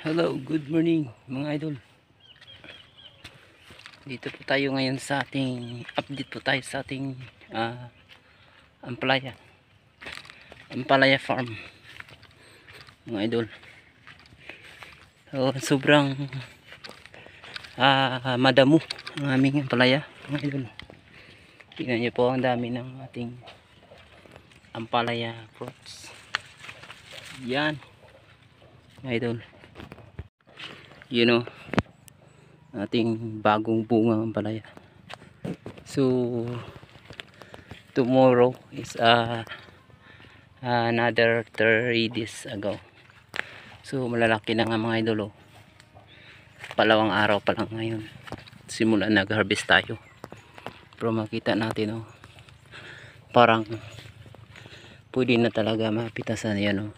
Hello, good morning mga idol. Dito po tayo ngayon sa ating update po tayo sa ating Ampalaya Farm mga idol. So, sobrang madamo ang aming ampalaya mga idol. Tingnan niyo po ang dami ng ating ampalaya fruits. Yan mga idol. You know, ating bagong bunga ng palaya. So tomorrow is another 3 days ago. So malalaki na nga mga idol. Palawang araw pa lang ngayon simula nag-harvest tayo. Pero makita natin parang pwede na talaga mapitasan yan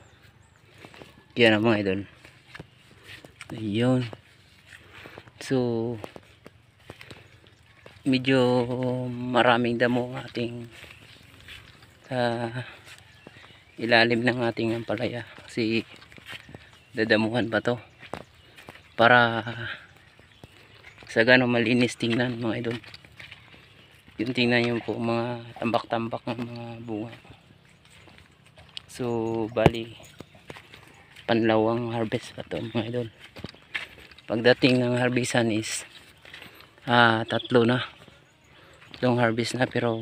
yan ang mga idol. Ayun. So medyo maraming damo ang ating ilalim ng ating ampalaya kasi dadamuhan pa to para sa ganong malinis tingnan mga idol. Yung tingnan nyo po mga tambak-tambak ng mga bunga. So bali panlawang harvest pa to mga idol. Pagdating ng harvestan is 3 na yung harvest na, pero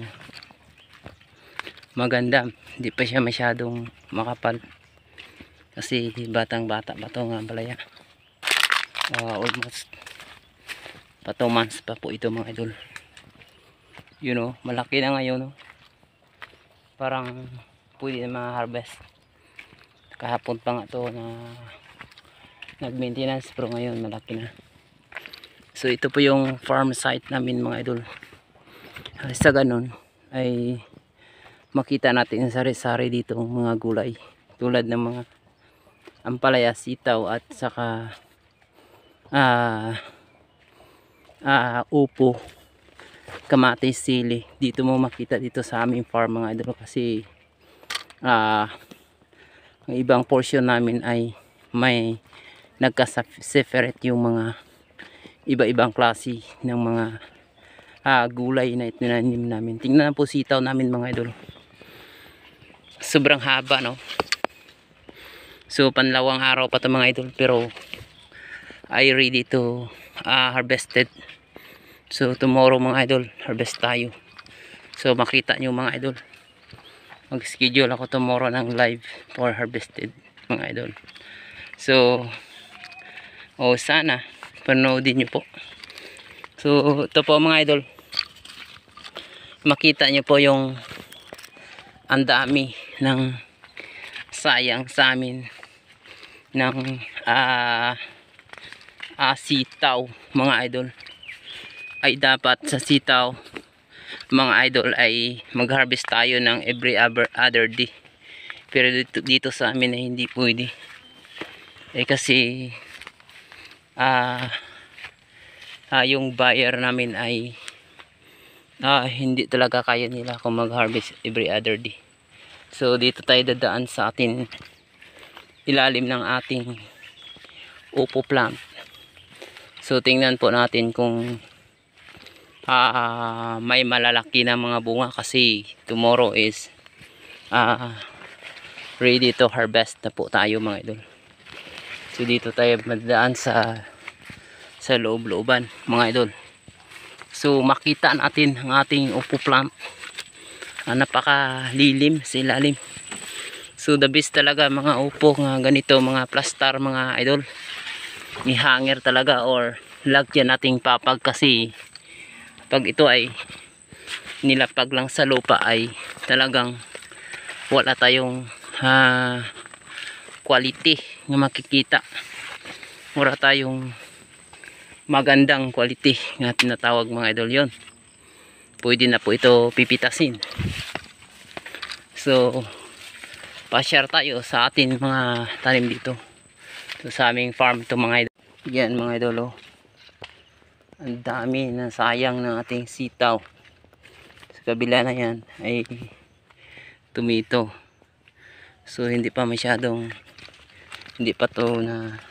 maganda, hindi pa siya masyadong makapal kasi batang bata pa to nga palaya. Almost pa 2 months pa po ito mga idol. Malaki na ngayon parang pwede na ma-harvest. Kahapon pa nga to na nag-maintenance, pero ngayon malaki na. So ito po yung farm site namin mga idol. Sa ganun ay makita natin sari-sari dito mga gulay tulad ng mga ampalaya, sitaw at saka upo, kamatis, sili. Dito mo makita dito sa aming farm mga idol, kasi ang ibang portion namin ay may nagka-separate yung mga iba-ibang klase ng mga gulay na itinanim namin. Tingnan po sitaw namin mga idol. Sobrang haba So panlawang araw pa ito mga idol, pero I ready to harvested. So tomorrow mga idol harvest tayo. So makita nyo mga idol, mag-schedule ako tomorrow ng live for harvested mga idol. So sana panoodin nyo po. So ito po mga idol, makita nyo po yung ang dami ng sayang sa amin ng sitaw mga idol. Ay dapat sa sitaw mga idol ay mag-harvest tayo ng every other day, pero dito sa amin ay hindi pwede kasi yung buyer namin ay hindi talaga kaya nila kung mag-harvest every other day. So dito tayo dadaan sa atin ilalim ng ating upo plant. So tingnan po natin kung may malalaki na mga bunga, kasi tomorrow is ready to harvest na po tayo mga idol. So dito tayo madaan sa loob-looban mga idol. So makita natin ang ating upo plant. Napakalilim sa ilalim. So the best talaga mga upo nga ganito, mga plastar mga idol. Ni-hanger talaga or lagyan nating papag, kasi pag ito ay nilapag lang sa lupa ay talagang wala tayong quality nga makikita. Wala tayong magandang quality nga tinatawag mga idol. Yon, pwede na po ito pipitasin. So pa-share tayo sa atin mga tanim dito. So, sa aming farm to mga idol. Yan mga idol, ang dami na sayang ng ating sitaw. Sa kabila na yan ay tomato. So hindi pa to na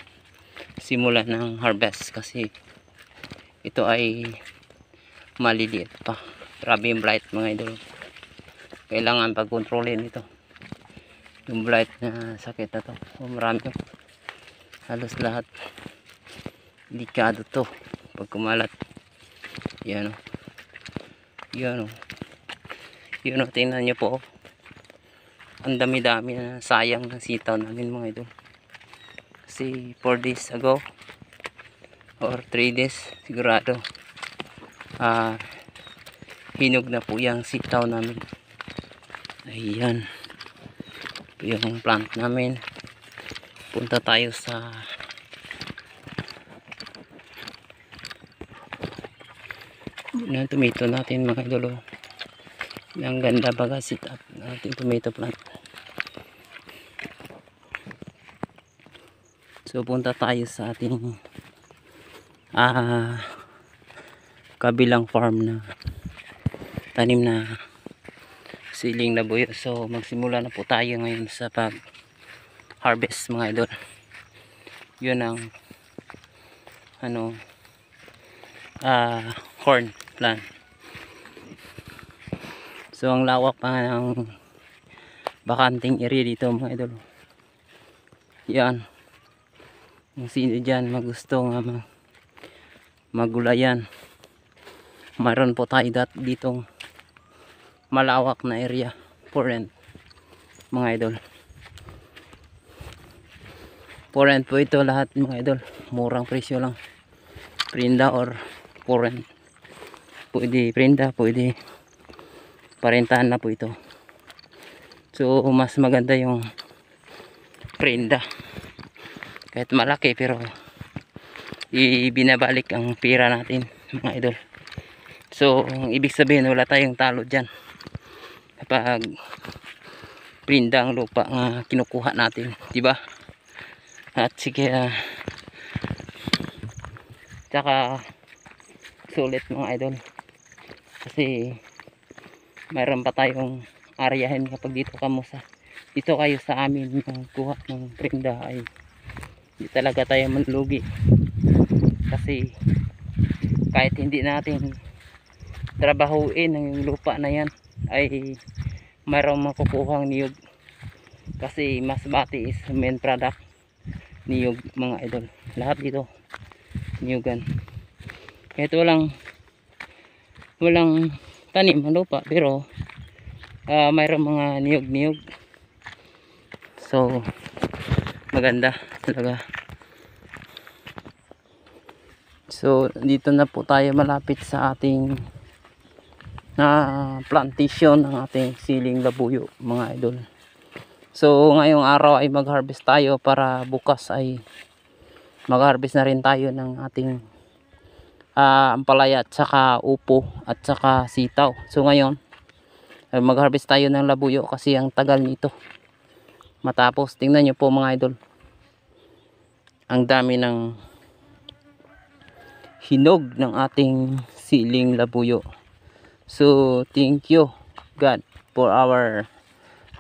simula ng harvest kasi ito ay maliliit pa. Grabe yung blight mga idol. Kailangan pagkontrolin ito. Yung blight na sakit na to. Marami to. Halos lahat. Delikado to. Pag kumalat. Yan o. Yan o. Yun o. Tingnan nyo po. Ang dami-dami na sayang ng sitaw namin mga idol. Kasi 4 days ago or 3 days sigurado hinog na po yung sitaw namin. Ayan po yung plant namin. Punta tayo sa ng tomato natin mga idol. Ang ganda baga sit up natin tomato plant. So punta tayo sa ating kabilang farm na tanim na siling labuyo. So magsimula na po tayo ngayon sa pag harvest mga idol. Yun ang corn plant. So ang lawak pa ng bakanting area dito mga idol. Yan. Kung sino dyan magusto nga magulayan, mayroon po tayo ditong malawak na area for rent mga idol. For rent po ito lahat mga idol. Murang presyo lang. Prenda or for rent. Pwede prenda, pwede parentahan na po ito. So mas maganda yung prenda. Kahit malaki pero ibinabalik ang pira natin mga idol. So ibig sabihin wala tayong talo dyan kapag prenda ang lupa nga kinukuha natin, diba? At sige tsaka sulit mga idol kasi mayroon pa tayong aryahin kapag dito kayo sa amin kuha ng prenda ay hindi talaga tayo manlugi kasi kahit hindi natin trabahuin ang lupa na yan ay mayroong makukuhang niyog kasi masbate is main product niyog mga idol. Lahat dito niyugan kahit walang tanim ang lupa pero mayroong mga niyog so maganda talaga. So dito na po tayo malapit sa ating plantation ng ating siling labuyo mga idol. So ngayong araw ay mag-harvest tayo para bukas ay mag-harvest na rin tayo ng ating ampalaya at saka upo at saka sitaw. So ngayon ay mag-harvest tayo ng labuyo kasi ang tagal nito matapos. Tingnan nyo po mga idol, ang dami ng hinog ng ating siling labuyo. So thank you God for our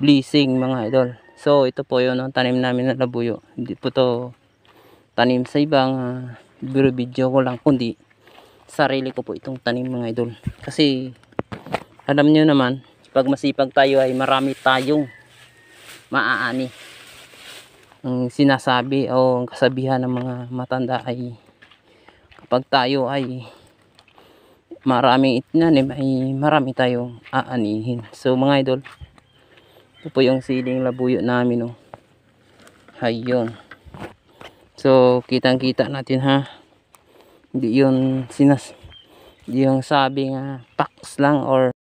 blessing mga idol. So ito po yun ang tanim namin ng labuyo. Hindi po to tanim sa ibang video ko lang, kundi sarili ko po itong tanim mga idol. Kasi alam nyo naman pag masipag tayo ay marami tayong maaani. Ang sinasabi o ang kasabihan ng mga matanda ay kapag tayo ay maraming itinanim ay marami tayong aanihin. So mga idol, ito po yung siling labuyo namin ayun. So kitang kita natin hindi yung sabi nga packs lang or